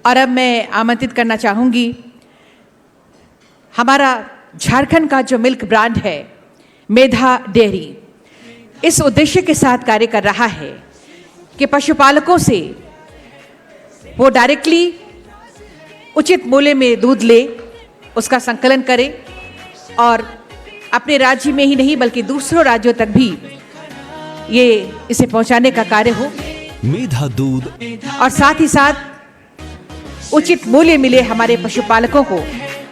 और अब मैं आमंत्रित करना चाहूँगी हमारा झारखंड का जो मिल्क ब्रांड है मेधा डेयरी, इस उद्देश्य के साथ कार्य कर रहा है कि पशुपालकों से वो डायरेक्टली उचित मूल्य में दूध ले, उसका संकलन करे और अपने राज्य में ही नहीं बल्कि दूसरों राज्यों तक भी ये इसे पहुंचाने का कार्य हो। मेधा दूध और साथ ही साथ उचित मूल्य मिले हमारे पशुपालकों को,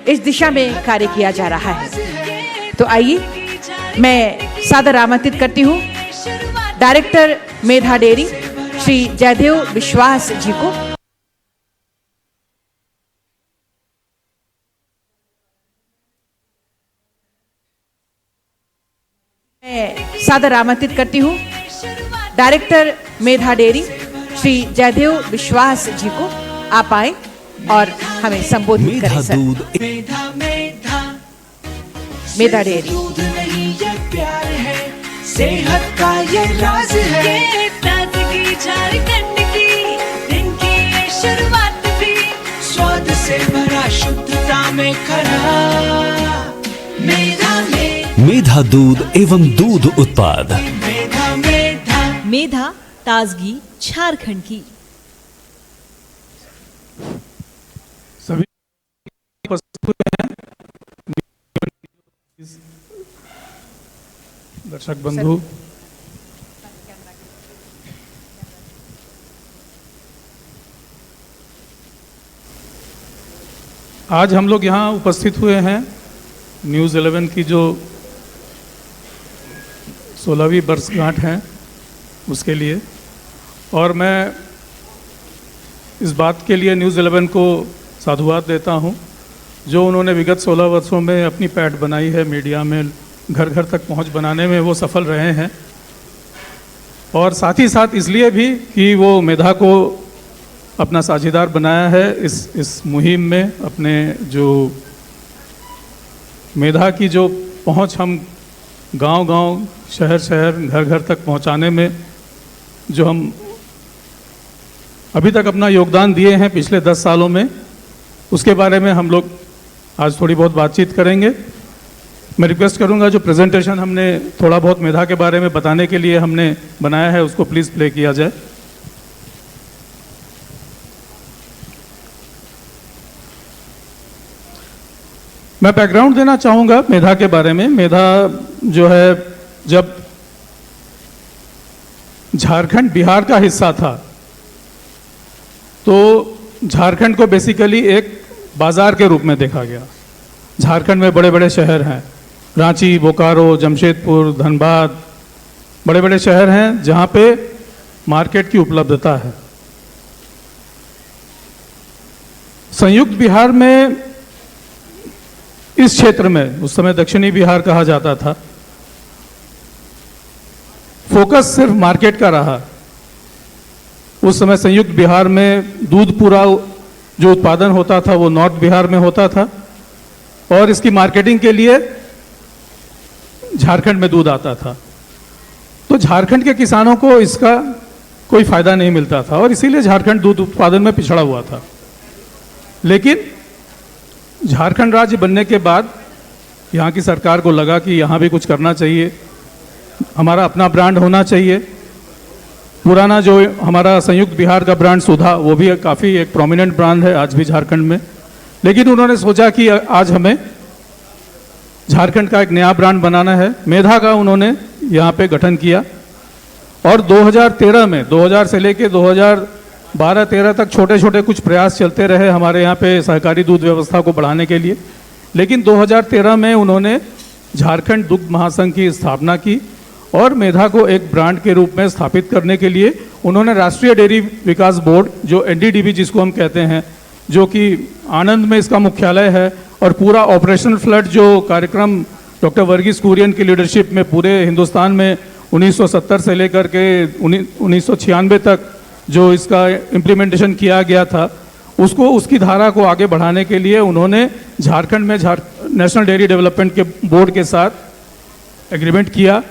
इस दिशा में कार्य किया जा रहा है। तो आइए मैं सादर आमंत्रित करती हूँ डायरेक्टर मेधा डेयरी श्री जयदेव विश्वास जी को। मैं सादर आमंत्रित करती हूँ डायरेक्टर मेधा डेयरी श्री जयदेव विश्वास जी को। आप आए और हमें संबोधित करें सर। मेधा डेयरी दूध नहीं ये प्यार है, सेहत का ये राज है। ये ताजगी झारखंड की, दिन की ये शुरुआत भी स्वाद से भरा, शुद्धता में खरा। मेधा दूध एवं दूध उत्पाद। मेधा ताजगी झारखंड की। सभी दर्शक बंधु, आज हम लोग यहाँ उपस्थित हुए हैं न्यूज़ 11 की जो 16वीं वर्षगांठ है उसके लिए, और मैं इस बात के लिए न्यूज़ 11 को साधुवाद देता हूं जो उन्होंने विगत 16 वर्षों में अपनी पैठ बनाई है मीडिया में, घर घर तक पहुंच बनाने में वो सफल रहे हैं। और साथ ही साथ इसलिए भी कि वो मेधा को अपना साझेदार बनाया है इस मुहिम में। अपने जो मेधा की जो पहुंच हम गांव-गांव, शहर-शहर, घर-घर तक पहुंचाने में जो हम अभी तक अपना योगदान दिए हैं पिछले 10 सालों में, उसके बारे में हम लोग आज थोड़ी बहुत बातचीत करेंगे। मैं रिक्वेस्ट करूंगा जो प्रेजेंटेशन हमने थोड़ा बहुत मेधा के बारे में बताने के लिए हमने बनाया है उसको प्लीज़ प्ले किया जाए। मैं बैकग्राउंड देना चाहूँगा मेधा के बारे में। मेधा जो है जब झारखंड बिहार का हिस्सा था तो झारखंड को बेसिकली एक बाजार के रूप में देखा गया। झारखंड में बड़े बड़े शहर हैं, रांची, बोकारो, जमशेदपुर, धनबाद, बड़े बड़े शहर हैं जहाँ पे मार्केट की उपलब्धता है। संयुक्त बिहार में, इस क्षेत्र में, उस समय दक्षिणी बिहार कहा जाता था, फोकस सिर्फ मार्केट का रहा। उस समय संयुक्त बिहार में दूध पूरा जो उत्पादन होता था वो नॉर्थ बिहार में होता था और इसकी मार्केटिंग के लिए झारखंड में दूध आता था। तो झारखंड के किसानों को इसका कोई फायदा नहीं मिलता था और इसीलिए झारखंड दूध उत्पादन में पिछड़ा हुआ था। लेकिन झारखंड राज्य बनने के बाद यहाँ की सरकार को लगा कि यहाँ भी कुछ करना चाहिए, हमारा अपना ब्रांड होना चाहिए। पुराना जो हमारा संयुक्त बिहार का ब्रांड सुधा, वो भी काफ़ी एक प्रोमिनेंट ब्रांड है आज भी झारखंड में। लेकिन उन्होंने सोचा कि आज हमें झारखंड का एक नया ब्रांड बनाना है। मेधा का उन्होंने यहाँ पे गठन किया और 2013 में, 2000 से लेके 2012-13 तक छोटे छोटे कुछ प्रयास चलते रहे हमारे यहाँ पे सहकारी दूध व्यवस्था को बढ़ाने के लिए। लेकिन 2013 में उन्होंने झारखंड दुग्ध महासंघ की स्थापना की और मेधा को एक ब्रांड के रूप में स्थापित करने के लिए उन्होंने राष्ट्रीय डेयरी विकास बोर्ड, जो NDDB जिसको हम कहते हैं, जो कि आनंद में इसका मुख्यालय है, और पूरा ऑपरेशनल फ्लड जो कार्यक्रम डॉक्टर वर्गीस कुरियन की लीडरशिप में पूरे हिंदुस्तान में 1970 से लेकर के 1996 तक जो इसका इम्प्लीमेंटेशन किया गया था, उसको, उसकी धारा को आगे बढ़ाने के लिए उन्होंने झारखंड में नेशनल डेयरी डेवलपमेंट के बोर्ड के साथ एग्रीमेंट किया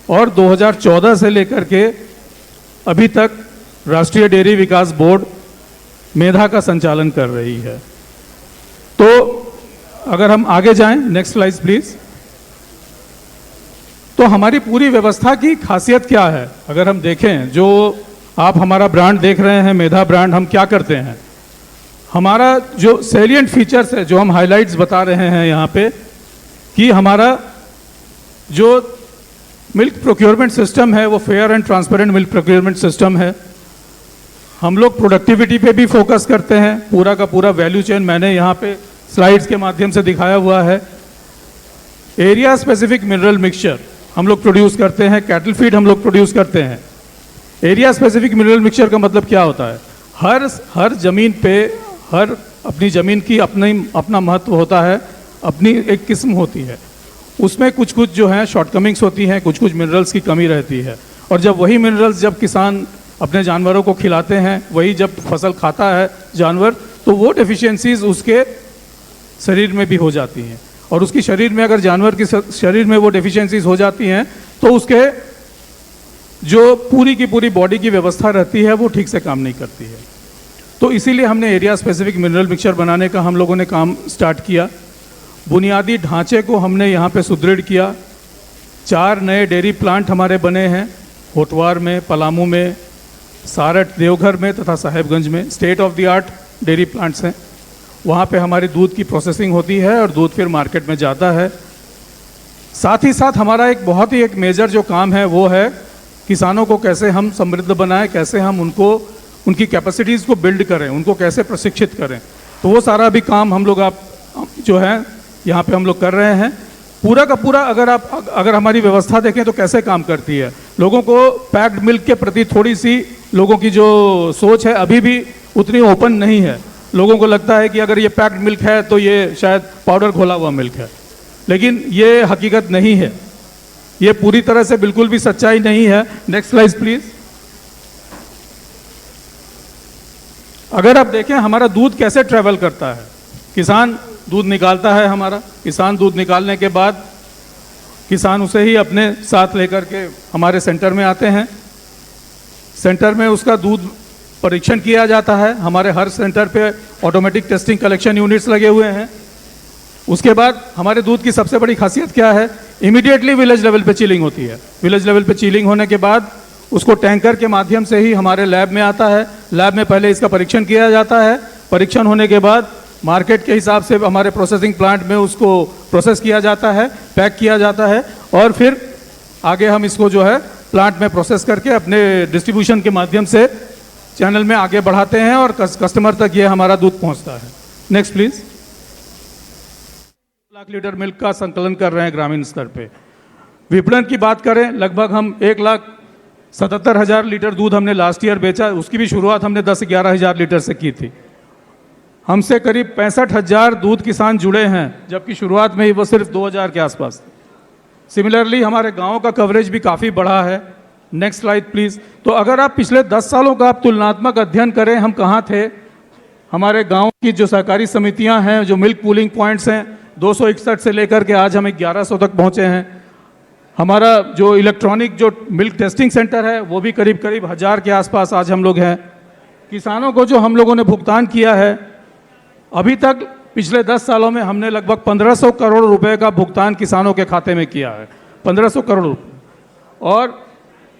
और 2014 से लेकर के अभी तक राष्ट्रीय डेयरी विकास बोर्ड मेधा का संचालन कर रही है। तो अगर हम आगे जाएं, नेक्स्ट स्लाइड प्लीज। तो हमारी पूरी व्यवस्था की खासियत क्या है? अगर हम देखें, जो आप हमारा ब्रांड देख रहे हैं, मेधा ब्रांड, हम क्या करते हैं? हमारा जो सैलिएंट फीचर्स है, जो हम हाइलाइट्स बता रहे हैं यहाँ पे, कि हमारा जो मिल्क प्रोक्योरमेंट सिस्टम है वो fair and transparent milk procurement system है। हम लोग प्रोडक्टिविटी पे भी फोकस करते हैं। पूरा का पूरा वैल्यू चेन मैंने यहाँ पे स्लाइड्स के माध्यम से दिखाया हुआ है। एरिया स्पेसिफिक मिनरल मिक्सचर हम लोग प्रोड्यूस करते हैं, कैटल फीड हम लोग प्रोड्यूस करते हैं। एरिया स्पेसिफिक मिनरल मिक्सचर का मतलब क्या होता है? हर जमीन पे, हर अपनी ज़मीन की अपना महत्व होता है, अपनी एक किस्म होती है। उसमें कुछ कुछ जो है शॉर्टकमिंग्स होती हैं, कुछ कुछ मिनरल्स की कमी रहती है। और जब वही मिनरल्स जब किसान अपने जानवरों को खिलाते हैं, वही जब फसल खाता है जानवर, तो वो डेफिशिएंसीज उसके शरीर में भी हो जाती हैं। और उसकी शरीर में, अगर जानवर के शरीर में वो डेफिशिएंसीज हो जाती हैं, तो उसके जो पूरी की पूरी बॉडी की व्यवस्था रहती है वो ठीक से काम नहीं करती है। तो इसीलिए हमने एरिया स्पेसिफिक मिनरल मिक्सचर बनाने का हम लोगों ने काम स्टार्ट किया। बुनियादी ढांचे को हमने यहाँ पे सुदृढ़ किया। 4 नए डेयरी प्लांट हमारे बने हैं, होटवार में, पलामू में, सारठ, देवघर में तथा साहेबगंज में। State of the art dairy plants हैं। वहाँ पे हमारी दूध की प्रोसेसिंग होती है और दूध फिर मार्केट में जाता है। साथ ही साथ हमारा एक बहुत ही एक मेजर जो काम है वो है किसानों को कैसे हम समृद्ध बनाएं, कैसे हम उनकी कैपेसिटीज़ को बिल्ड करें, उनको कैसे प्रशिक्षित करें। तो वो सारा भी काम हम लोग जो है यहाँ पे हम लोग कर रहे हैं। पूरा का पूरा अगर हमारी व्यवस्था देखें तो कैसे काम करती है। लोगों को पैक्ड मिल्क के प्रति थोड़ी सी लोगों की जो सोच है अभी भी उतनी ओपन नहीं है। लोगों को लगता है कि अगर ये पैक्ड मिल्क है तो ये शायद पाउडर घोला हुआ मिल्क है, लेकिन ये हकीकत नहीं है। ये पूरी तरह से बिल्कुल भी सच्चाई नहीं है। Next slide please. अगर आप देखें हमारा दूध कैसे ट्रेवल करता है, किसान दूध निकालता है हमारा, किसान दूध निकालने के बाद किसान उसे ही अपने साथ लेकर के हमारे सेंटर में आते हैं। सेंटर में उसका दूध परीक्षण किया जाता है। हमारे हर सेंटर पे ऑटोमेटिक टेस्टिंग कलेक्शन यूनिट्स लगे हुए हैं। उसके बाद हमारे दूध की सबसे बड़ी खासियत क्या है? इमीडिएटली विलेज लेवल पे चिलिंग होती है। विलेज लेवल पे चिलिंग होने के बाद उसको टैंकर के माध्यम से ही हमारे लैब में आता है। लैब में पहले इसका परीक्षण किया जाता है। परीक्षण होने के बाद मार्केट के हिसाब से हमारे प्रोसेसिंग प्लांट में उसको प्रोसेस किया जाता है, पैक किया जाता है, और फिर आगे हम इसको जो है प्लांट में प्रोसेस करके अपने डिस्ट्रीब्यूशन के माध्यम से चैनल में आगे बढ़ाते हैं और कस्टमर तक ये हमारा दूध पहुंचता है। Next please. 1 lakh litre milk का संकलन कर रहे हैं ग्रामीण स्तर पे। विपणन की बात करें, लगभग हम 1,77,000 लीटर दूध हमने लास्ट ईयर बेचा। उसकी भी शुरुआत हमने 10-11 हज़ार लीटर से की थी। हमसे करीब 65,000 दूध किसान जुड़े हैं, जबकि शुरुआत में ही वो सिर्फ 2,000 के आसपास थे। सिमिलरली हमारे गाँव का कवरेज भी काफ़ी बढ़ा है। Next slide please. तो अगर आप पिछले 10 सालों का आप तुलनात्मक अध्ययन करें, हम कहाँ थे। हमारे गांव की जो सहकारी समितियां हैं, जो मिल्क पूलिंग पॉइंट्स हैं, 261 से लेकर के आज हम 1100 तक पहुंचे हैं। हमारा जो इलेक्ट्रॉनिक जो मिल्क टेस्टिंग सेंटर है वो भी करीब 1000 के आसपास आज हम लोग हैं। किसानों को जो हम लोगों ने भुगतान किया है अभी तक, पिछले 10 सालों में हमने लगभग 1500 करोड़ रुपए का भुगतान किसानों के खाते में किया है। 1500 करोड़ रुपये। और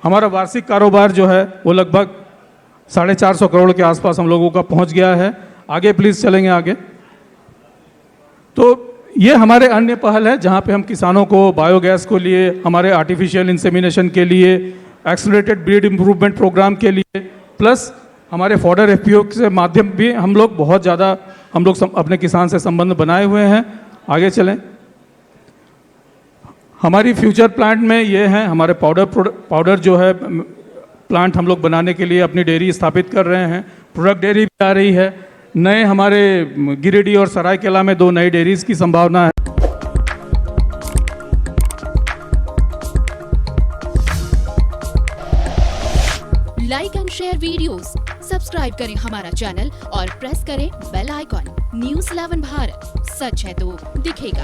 हमारा वार्षिक कारोबार जो है वो लगभग 450 करोड़ के आसपास हम लोगों का पहुंच गया है। आगे प्लीज चलेंगे आगे। तो ये हमारे अन्य पहल है जहां पे हम किसानों को बायोगैस को लिए, हमारे आर्टिफिशियल इंसेमिनेशन के लिए, एक्सेलरेटेड ब्रीड इम्प्रूवमेंट प्रोग्राम के लिए, प्लस हमारे फॉडर एफपीओ के माध्यम भी हम लोग बहुत ज़्यादा अपने किसान से संबंध बनाए हुए हैं। आगे चलें। हमारी फ्यूचर प्लांट में ये हैं, हमारे पाउडर जो है प्लांट हम लोग बनाने के लिए अपनी डेयरी स्थापित कर रहे हैं। प्रोडक्ट डेयरी भी आ रही है। नए हमारे गिरिडीह और सरायकेला में 2 नई डेयरीज की संभावना है। Like and share videos, subscribe करें हमारा चैनल और प्रेस करें बेल आइकॉन। News 11 भारत, सच है तो दिखेगा।